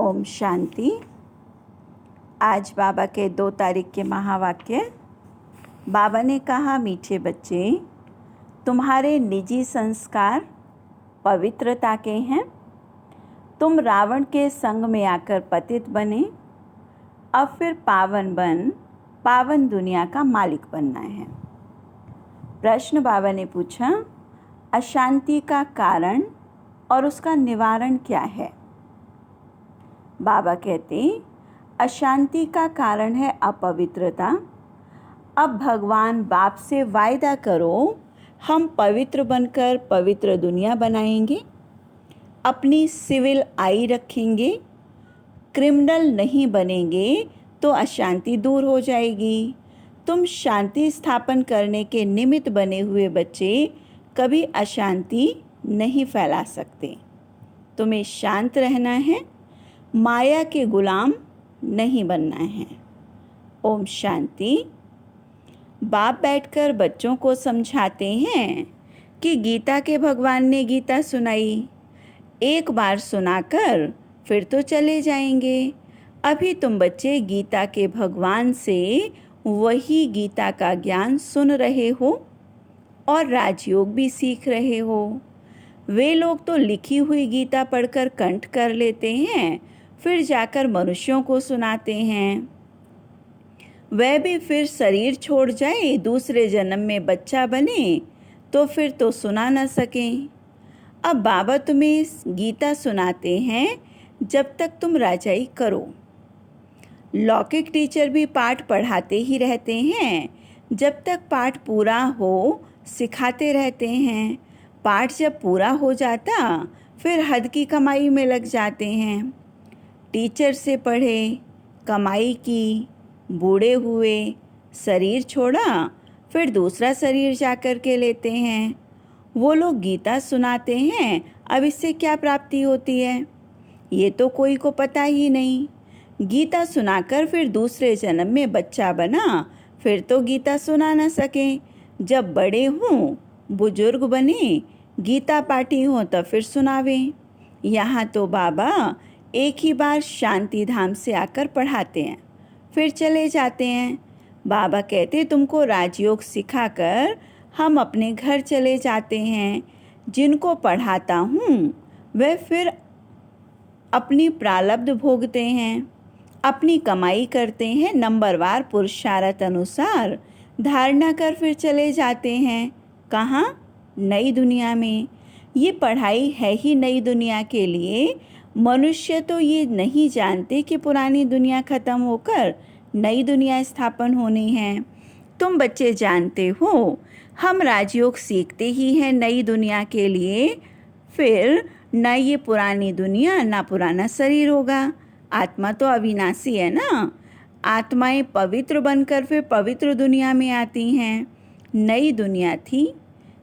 ओम शांति। आज बाबा के 2 तारीख के महावाक्य। बाबा ने कहा, मीठे बच्चे, तुम्हारे निजी संस्कार पवित्रता के हैं। तुम रावण के संग में आकर पतित बने, अब फिर पावन बन पावन दुनिया का मालिक बनना है। प्रश्न बाबा ने पूछा, अशांति का कारण और उसका निवारण क्या है? बाबा कहते, अशांति का कारण है अपवित्रता। अब भगवान बाप से वायदा करो, हम पवित्र बनकर पवित्र दुनिया बनाएंगे, अपनी सिविल आई रखेंगे, क्रिमिनल नहीं बनेंगे तो अशांति दूर हो जाएगी। तुम शांति स्थापन करने के निमित्त बने हुए बच्चे कभी अशांति नहीं फैला सकते। तुम्हें शांत रहना है, माया के गुलाम नहीं बनना है। ओम शांति। बाप बैठकर बच्चों को समझाते हैं कि गीता के भगवान ने गीता सुनाई, एक बार सुनाकर फिर तो चले जाएंगे। अभी तुम बच्चे गीता के भगवान से वही गीता का ज्ञान सुन रहे हो और राजयोग भी सीख रहे हो। वे लोग तो लिखी हुई गीता पढ़कर कंठ कर लेते हैं, फिर जाकर मनुष्यों को सुनाते हैं। वह भी फिर शरीर छोड़ जाए, दूसरे जन्म में बच्चा बने तो फिर तो सुना न सकें। अब बाबा तुम्हें गीता सुनाते हैं जब तक तुम राजाई करो। लौकिक टीचर भी पाठ पढ़ाते ही रहते हैं, जब तक पाठ पूरा हो सिखाते रहते हैं। पाठ जब पूरा हो जाता फिर हद की कमाई में लग जाते हैं। टीचर से पढ़े, कमाई की, बूढ़े हुए, शरीर छोड़ा, फिर दूसरा शरीर जाकर के लेते हैं। वो लोग गीता सुनाते हैं, अब इससे क्या प्राप्ति होती है ये तो कोई को पता ही नहीं। गीता सुनाकर फिर दूसरे जन्म में बच्चा बना, फिर तो गीता सुना न सके। जब बड़े हों, बुजुर्ग बने, गीता पाठी हों तो फिर सुनावें। यहाँ तो बाबा एक ही बार शांति धाम से आकर पढ़ाते हैं, फिर चले जाते हैं। बाबा कहते, तुमको राजयोग सिखाकर हम अपने घर चले जाते हैं। जिनको पढ़ाता हूँ वह फिर अपनी प्रारब्ध भोगते हैं, अपनी कमाई करते हैं, नंबरवार पुरुषार्थ अनुसार धारणा कर फिर चले जाते हैं। कहाँ? नई दुनिया में। ये पढ़ाई है ही नई दुनिया के लिए। मनुष्य तो ये नहीं जानते कि पुरानी दुनिया ख़त्म होकर नई दुनिया स्थापन होनी है। तुम बच्चे जानते हो, हम राजयोग सीखते ही हैं नई दुनिया के लिए। फिर न ये पुरानी दुनिया ना पुराना शरीर होगा। आत्मा तो अविनाशी है ना। आत्माएं पवित्र बनकर फिर पवित्र दुनिया में आती हैं। नई दुनिया थी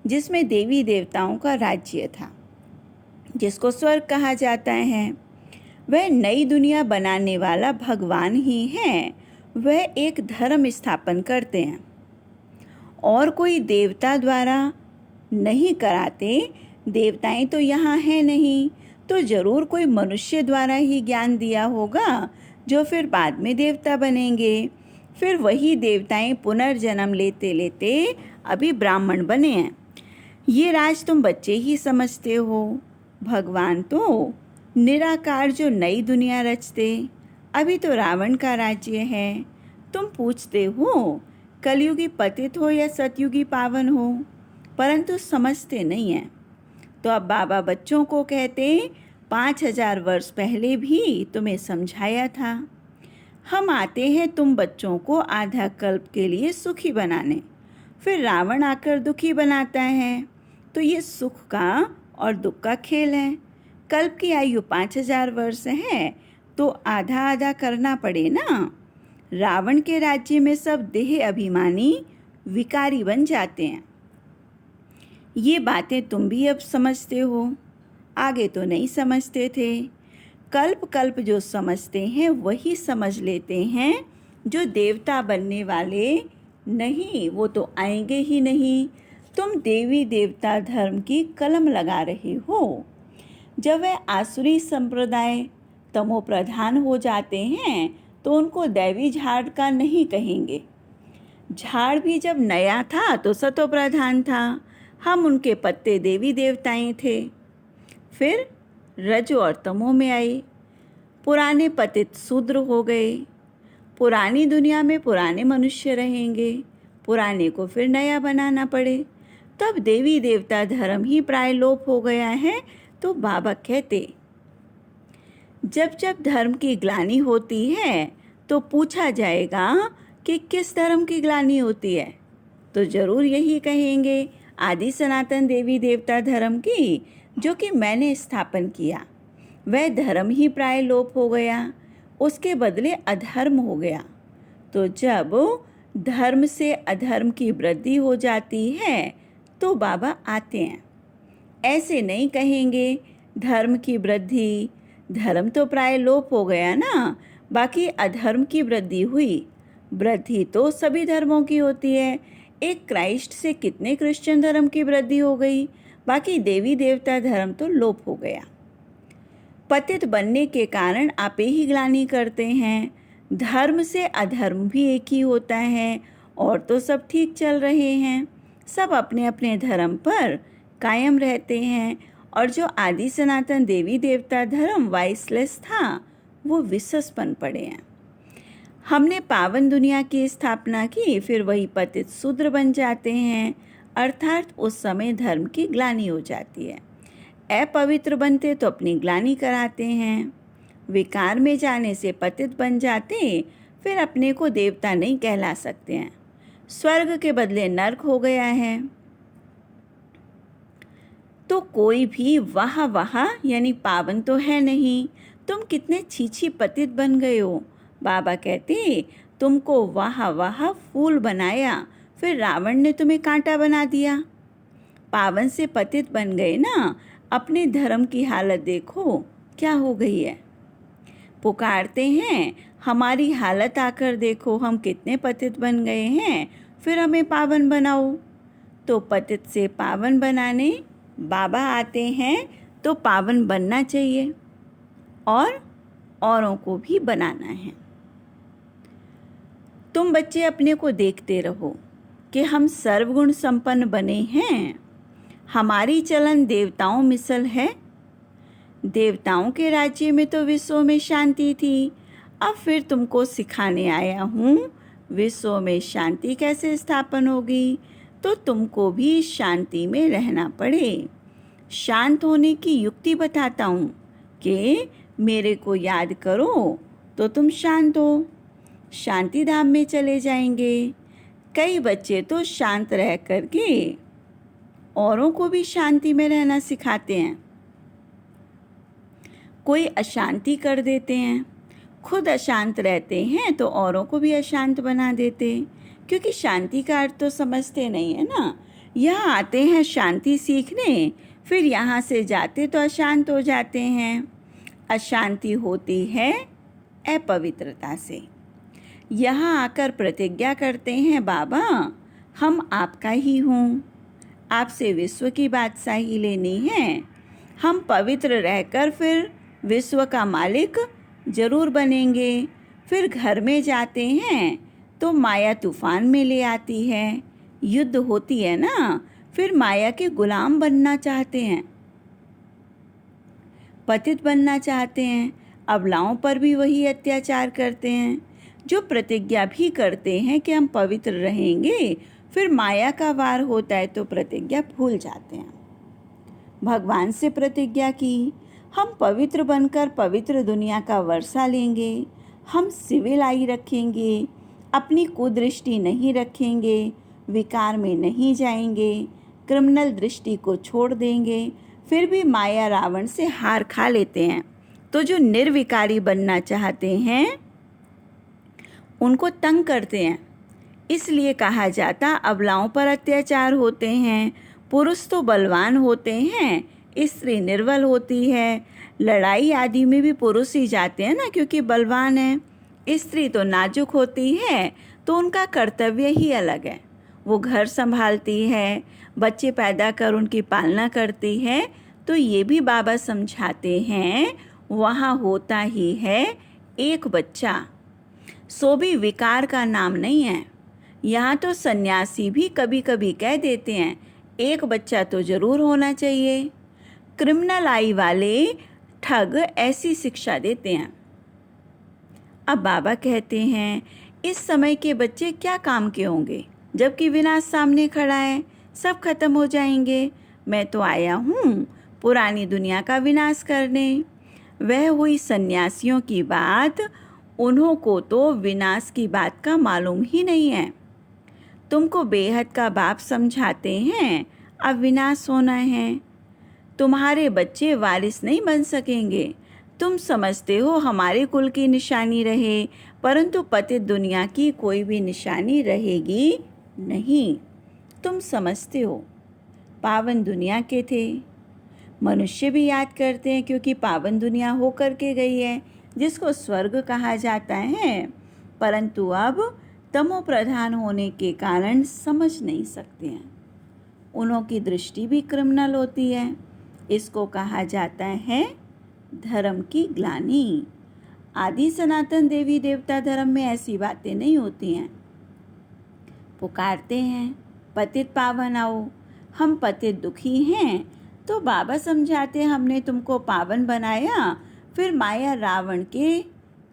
जिसमें देवी देवताओं का राज्य था, जिसको स्वर्ग कहा जाता है। वह नई दुनिया बनाने वाला भगवान ही है। वह एक धर्म स्थापन करते हैं और कोई देवता द्वारा नहीं कराते। देवताएं तो यहाँ हैं नहीं, तो ज़रूर कोई मनुष्य द्वारा ही ज्ञान दिया होगा, जो फिर बाद में देवता बनेंगे। फिर वही देवताएं पुनर्जन्म लेते लेते अभी ब्राह्मण बने हैं। ये राज तुम बच्चे ही समझते हो। भगवान तो निराकार जो नई दुनिया रचते, अभी तो रावण का राज्य है। तुम पूछते हो कलयुगी पतित हो या सतयुगी पावन हो, परंतु समझते नहीं हैं। तो अब बाबा बच्चों को कहते, 5000 वर्ष पहले भी तुम्हें समझाया था। हम आते हैं तुम बच्चों को आधा कल्प के लिए सुखी बनाने, फिर रावण आकर दुखी बनाता है। तो ये सुख का और दुख का खेल है। कल्प की आयु 5000 वर्ष है, तो आधा आधा करना पड़े ना। रावण के राज्य में सब देह अभिमानी विकारी बन जाते हैं। ये बातें तुम भी अब समझते हो, आगे तो नहीं समझते थे। कल्प कल्प जो समझते हैं वही समझ लेते हैं। जो देवता बनने वाले नहीं, वो तो आएंगे ही नहीं। तुम देवी देवता धर्म की कलम लगा रहे हो। जब वह आसुरी संप्रदाय तमो प्रधान हो जाते हैं तो उनको दैवी झाड़ का नहीं कहेंगे। झाड़ भी जब नया था तो सतो प्रधान था, हम उनके पत्ते देवी देवताएं थे। फिर रजो और तमो में आए, पुराने पतित शूद्र हो गए। पुरानी दुनिया में पुराने मनुष्य रहेंगे, पुराने को फिर नया बनाना पड़े, तब देवी देवता धर्म ही प्राय लोप हो गया है। तो बाबा कहते, जब जब धर्म की ग्लानि होती है तो पूछा जाएगा कि किस धर्म की ग्लानि होती है, तो ज़रूर यही कहेंगे आदि सनातन देवी देवता धर्म की, जो कि मैंने स्थापन किया। वह धर्म ही प्राय लोप हो गया, उसके बदले अधर्म हो गया। तो जब धर्म से अधर्म की वृद्धि हो जाती है तो बाबा आते हैं। ऐसे नहीं कहेंगे धर्म की वृद्धि, धर्म तो प्राय लोप हो गया ना, बाकी अधर्म की वृद्धि हुई। वृद्धि तो सभी धर्मों की होती है। एक क्राइस्ट से कितने क्रिश्चियन धर्म की वृद्धि हो गई, बाकी देवी देवता धर्म तो लोप हो गया। पतित बनने के कारण आप ही ग्लानि करते हैं। धर्म से अधर्म भी एक ही होता है, और तो सब ठीक चल रहे हैं, सब अपने अपने धर्म पर कायम रहते हैं। और जो आदि सनातन देवी देवता धर्म वाइसलेस था, वो विसस बन पड़े हैं। हमने पावन दुनिया की स्थापना की, फिर वही पतित शूद्र बन जाते हैं, अर्थात उस समय धर्म की ग्लानि हो जाती है। अपवित्र बनते तो अपनी ग्लानि कराते हैं। विकार में जाने से पतित बन जाते, फिर अपने को देवता नहीं कहला सकते हैं। स्वर्ग के बदले नरक हो गया है। तो कोई भी वाह वाह यानी पावन तो है नहीं, तुम कितने छीछी पतित बन गए हो। बाबा कहते, तुमको वाह वाह फूल बनाया, फिर रावण ने तुम्हें कांटा बना दिया। पावन से पतित बन गए ना, अपने धर्म की हालत देखो क्या हो गई है। पुकारते हैं हमारी हालत आकर देखो, हम कितने पतित बन गए हैं, फिर हमें पावन बनाओ। तो पतित से पावन बनाने बाबा आते हैं, तो पावन बनना चाहिए और औरों को भी बनाना है। तुम बच्चे अपने को देखते रहो कि हम सर्वगुण संपन्न बने हैं। हमारी चलन देवताओं मिसल है। देवताओं के राज्य में तो विश्व में शांति थी, अब फिर तुमको सिखाने आया हूँ विश्व में शांति कैसे स्थापन होगी। तो तुमको भी शांति में रहना पड़े। शांत होने की युक्ति बताता हूँ कि मेरे को याद करो तो तुम शांत हो, शांति धाम में चले जाएंगे। कई बच्चे तो शांत रह करके औरों को भी शांति में रहना सिखाते हैं। कोई अशांति कर देते हैं, खुद अशांत रहते हैं तो औरों को भी अशांत बना देते, क्योंकि शांति का अर्थ तो समझते नहीं है ना। यहाँ आते हैं शांति सीखने, फिर यहाँ से जाते तो अशांत हो जाते हैं। अशांति होती है अपवित्रता से। यहाँ आकर प्रतिज्ञा करते हैं, बाबा हम आपका ही हूँ, आपसे विश्व की बादशाही लेनी है। हम पवित्र रहकर फिर विश्व का मालिक जरूर बनेंगे। फिर घर में जाते हैं तो माया तूफान में ले आती है, युद्ध होती है ना, फिर माया के गुलाम बनना चाहते हैं, पतित बनना चाहते हैं। अबलाओं पर भी वही अत्याचार करते हैं। जो प्रतिज्ञा भी करते हैं कि हम पवित्र रहेंगे, फिर माया का वार होता है तो प्रतिज्ञा भूल जाते हैं। भगवान से प्रतिज्ञा की, हम पवित्र बनकर पवित्र दुनिया का वर्षा लेंगे, हम सिविल आई रखेंगे, अपनी कुदृष्टि नहीं रखेंगे, विकार में नहीं जाएंगे, क्रिमिनल दृष्टि को छोड़ देंगे। फिर भी माया रावण से हार खा लेते हैं। तो जो निर्विकारी बनना चाहते हैं उनको तंग करते हैं। इसलिए कहा जाता अबलाओं पर अत्याचार होते हैं। पुरुष तो बलवान होते हैं, स्त्री निर्बल होती है। लड़ाई आदि में भी पुरुष ही जाते हैं ना, क्योंकि बलवान है। स्त्री तो नाजुक होती है, तो उनका कर्तव्य ही अलग है। वो घर संभालती है, बच्चे पैदा कर उनकी पालना करती है। तो ये भी बाबा समझाते हैं वहाँ होता ही है एक बच्चा, सो भी विकार का नाम नहीं है। यहाँ तो सन्यासी भी कभी कभी कह देते हैं एक बच्चा तो ज़रूर होना चाहिए। क्रिमिनल आई वाले ठग ऐसी शिक्षा देते हैं। अब बाबा कहते हैं इस समय के बच्चे क्या काम के होंगे, जबकि विनाश सामने खड़ा है, सब खत्म हो जाएंगे। मैं तो आया हूँ पुरानी दुनिया का विनाश करने। वह हुई सन्यासियों की बात, उन्हों को तो विनाश की बात का मालूम ही नहीं है। तुमको बेहद का बाप समझाते हैं अब विनाश होना है। तुम्हारे बच्चे वारिस नहीं बन सकेंगे। तुम समझते हो हमारे कुल की निशानी रहे, परंतु पतित दुनिया की कोई भी निशानी रहेगी नहीं। तुम समझते हो पावन दुनिया के थे। मनुष्य भी याद करते हैं क्योंकि पावन दुनिया होकर के गई है, जिसको स्वर्ग कहा जाता है, परंतु अब तमो प्रधान होने के कारण समझ नहीं सकते हैं। उन्हों की दृष्टि भी क्रिमिनल होती है। इसको कहा जाता है धर्म की ग्लानि। आदि सनातन देवी देवता धर्म में ऐसी बातें नहीं होती हैं। पुकारते हैं पतित पावन आओ, हम पतित दुखी हैं, तो बाबा समझाते हमने तुमको पावन बनाया, फिर माया रावण के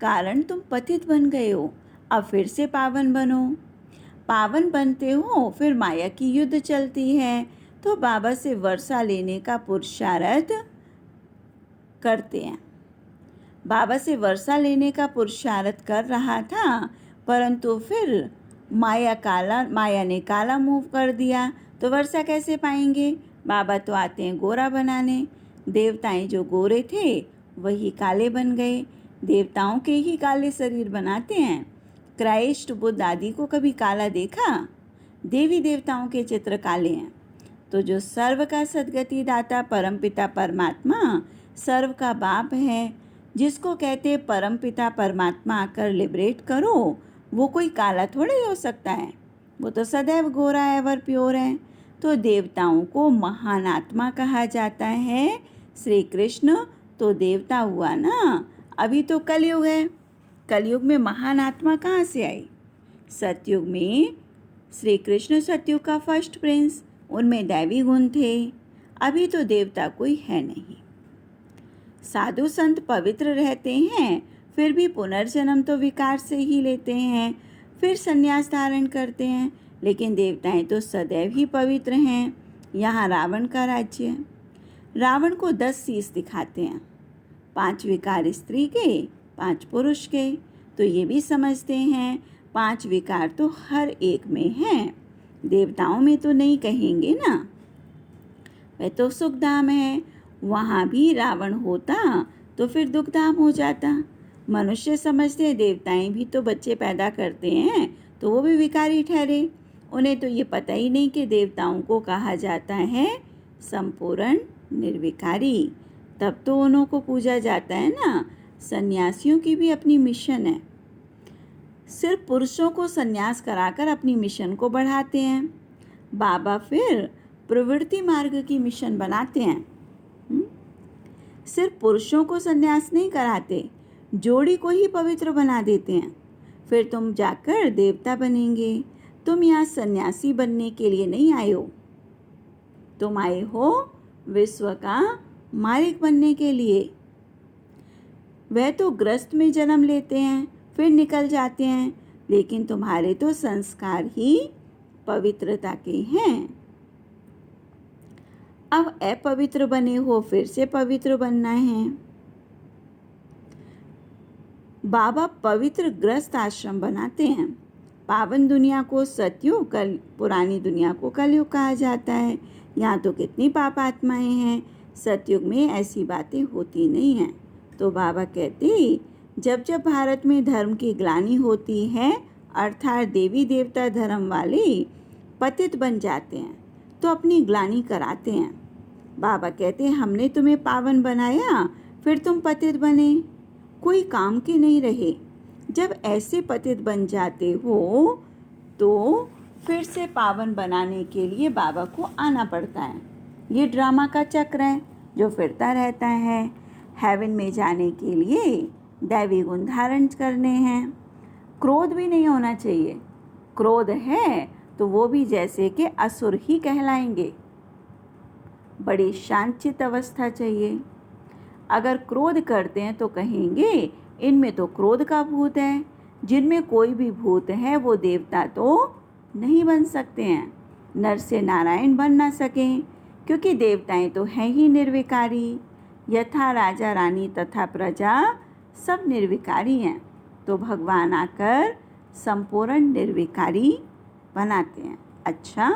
कारण तुम पतित बन गए हो, अब फिर से पावन बनो। पावन बनते हो, फिर माया की युद्ध चलती है, तो बाबा से वर्षा लेने का पुरुषार्थ करते हैं। बाबा से वर्षा लेने का पुरुषार्थ कर रहा था, परंतु फिर माया ने काला मुंह कर दिया, तो वर्षा कैसे पाएंगे। बाबा तो आते हैं गोरा बनाने। देवताएं जो गोरे थे वही काले बन गए। देवताओं के ही काले शरीर बनाते हैं। क्राइस्ट बुद्ध आदि को कभी काला देखा। देवी देवताओं के चित्र काले हैं। तो जो सर्व का सद्गति दाता परमपिता परमात्मा सर्व का बाप है, जिसको कहते परमपिता परमात्मा आकर लिबरेट करो, वो कोई काला थोड़े ही हो सकता है। वो तो सदैव गोरा एवर प्योर है। तो देवताओं को महान आत्मा कहा जाता है। श्री कृष्ण तो देवता हुआ ना। अभी तो कलयुग है। कलयुग में महान आत्मा कहाँ से आई। सतयुग में श्री कृष्ण सतयुग का फर्स्ट प्रिंस, उनमें दैवी गुण थे। अभी तो देवता कोई है नहीं। साधु संत पवित्र रहते हैं, फिर भी पुनर्जन्म तो विकार से ही लेते हैं, फिर संन्यास धारण करते हैं। लेकिन देवताएं तो सदैव ही पवित्र हैं। यहाँ रावण का राज्य है। रावण को 10 शीश दिखाते हैं, 5 विकार स्त्री के, 5 पुरुष के। तो ये भी समझते हैं 5 विकार तो हर एक में हैं। देवताओं में तो नहीं कहेंगे ना, वह तो सुखधाम है। वहाँ भी रावण होता तो फिर दुखधाम हो जाता। मनुष्य समझते हैं देवताएं भी तो बच्चे पैदा करते हैं, तो वो भी विकारी ठहरे। उन्हें तो ये पता ही नहीं कि देवताओं को कहा जाता है संपूर्ण निर्विकारी। तब तो उन्हों को पूजा जाता है ना। सन्यासियों की भी अपनी मिशन है। सिर्फ पुरुषों को सन्यास कराकर अपनी मिशन को बढ़ाते हैं। बाबा फिर प्रवृत्ति मार्ग की मिशन बनाते हैं। सिर्फ पुरुषों को सन्यास नहीं कराते, जोड़ी को ही पवित्र बना देते हैं। फिर तुम जाकर देवता बनेंगे। तुम यहाँ सन्यासी बनने के लिए नहीं आए हो, तुम आए हो विश्व का मालिक बनने के लिए। वह तो ग्रस्त में जन्म लेते हैं, फिर निकल जाते हैं, लेकिन तुम्हारे तो संस्कार ही पवित्रता के हैं। अब अपवित्र बने हो, फिर से पवित्र बनना है। बाबा पवित्र ग्रस्त आश्रम बनाते हैं। पावन दुनिया को सतयुग, पुरानी दुनिया को कलयुग कहा जाता है। यहाँ तो कितनी पाप आत्माएं हैं। सतयुग में ऐसी बातें होती नहीं हैं। तो बाबा कहते जब जब भारत में धर्म की ग्लानि होती है, अर्थात देवी देवता धर्म वाले पतित बन जाते हैं, तो अपनी ग्लानि कराते हैं। बाबा कहते हैं हमने तुम्हें पावन बनाया, फिर तुम पतित बने, कोई काम के नहीं रहे। जब ऐसे पतित बन जाते हो तो फिर से पावन बनाने के लिए बाबा को आना पड़ता है। ये ड्रामा का चक्र है जो फिरता रहता है। हेवन में जाने के लिए दैवी गुण धारण करने हैं। क्रोध भी नहीं होना चाहिए। क्रोध है तो वो भी जैसे कि असुर ही कहलाएंगे। बड़ी शांतचित्त अवस्था चाहिए। अगर क्रोध करते हैं तो कहेंगे इनमें तो क्रोध का भूत है। जिनमें कोई भी भूत है वो देवता तो नहीं बन सकते हैं, नर से नारायण बन ना सकें, क्योंकि देवताएं तो हैं ही निर्विकारी। यथा राजा रानी तथा प्रजा सब निर्विकारी हैं, तो भगवान आकर संपूर्ण निर्विकारी बनाते हैं। अच्छा,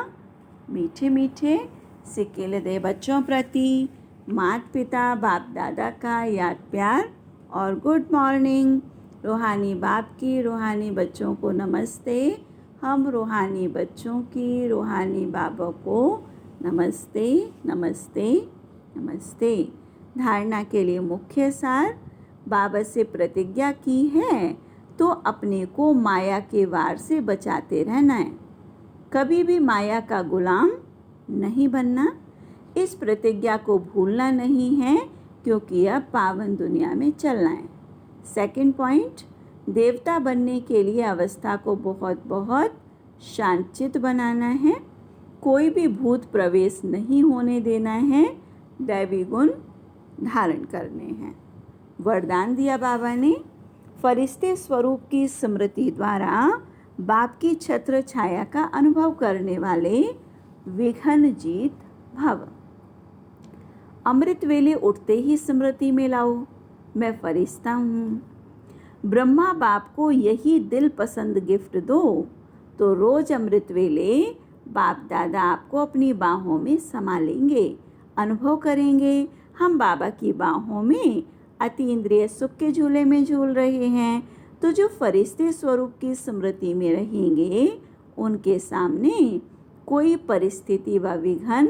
मीठे मीठे सिक्के दे बच्चों प्रति माता पिता बाप दादा का याद प्यार और गुड मॉर्निंग। रूहानी बाप की रूहानी बच्चों को नमस्ते। हम रूहानी बच्चों की रूहानी बाबा को नमस्ते नमस्ते नमस्ते। धारणा के लिए मुख्य सार, बाबा से प्रतिज्ञा की है तो अपने को माया के वार से बचाते रहना है, कभी भी माया का गुलाम नहीं बनना। इस प्रतिज्ञा को भूलना नहीं है, क्योंकि अब पावन दुनिया में चलना है। सेकंड पॉइंट, देवता बनने के लिए अवस्था को बहुत बहुत शांतचित्त बनाना है, कोई भी भूत प्रवेश नहीं होने देना है, दैवी गुण धारण करने हैं। वरदान दिया बाबा ने, फरिश्ते स्वरूप की स्मृति द्वारा बाप की छत्र छाया का अनुभव करने वाले विघ्न जीत भव। अमृत वेले उठते ही स्मृति में लाओ, मैं फरिश्ता हूँ। ब्रह्मा बाप को यही दिल पसंद गिफ्ट दो, तो रोज अमृत वेले बाप दादा आपको अपनी बाहों में समा लेंगे। अनुभव करेंगे हम बाबा की बाहों में अतीन्द्रिय सुख के झूले में झूल रहे हैं। तो जो फरिश्ते स्वरूप की स्मृति में रहेंगे, उनके सामने कोई परिस्थिति व विघ्न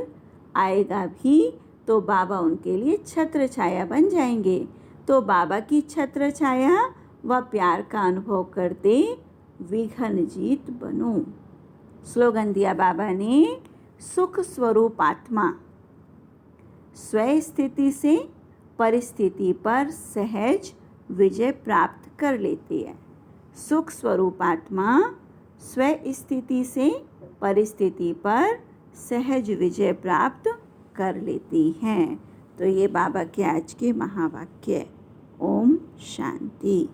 आएगा भी तो बाबा उनके लिए छत्र छाया बन जाएंगे। तो बाबा की छत्र छाया व प्यार का अनुभव करते विघ्न जीत बनो। स्लोगन दिया बाबा ने, सुख स्वरूप आत्मा स्वयं स्थिति से परिस्थिति पर सहज विजय प्राप्त कर लेती है। सुख स्वरूप आत्मा स्वयं स्थिति से परिस्थिति पर सहज विजय प्राप्त कर लेती हैं। तो ये बाबा के आज के महावाक्य। ओम शांति।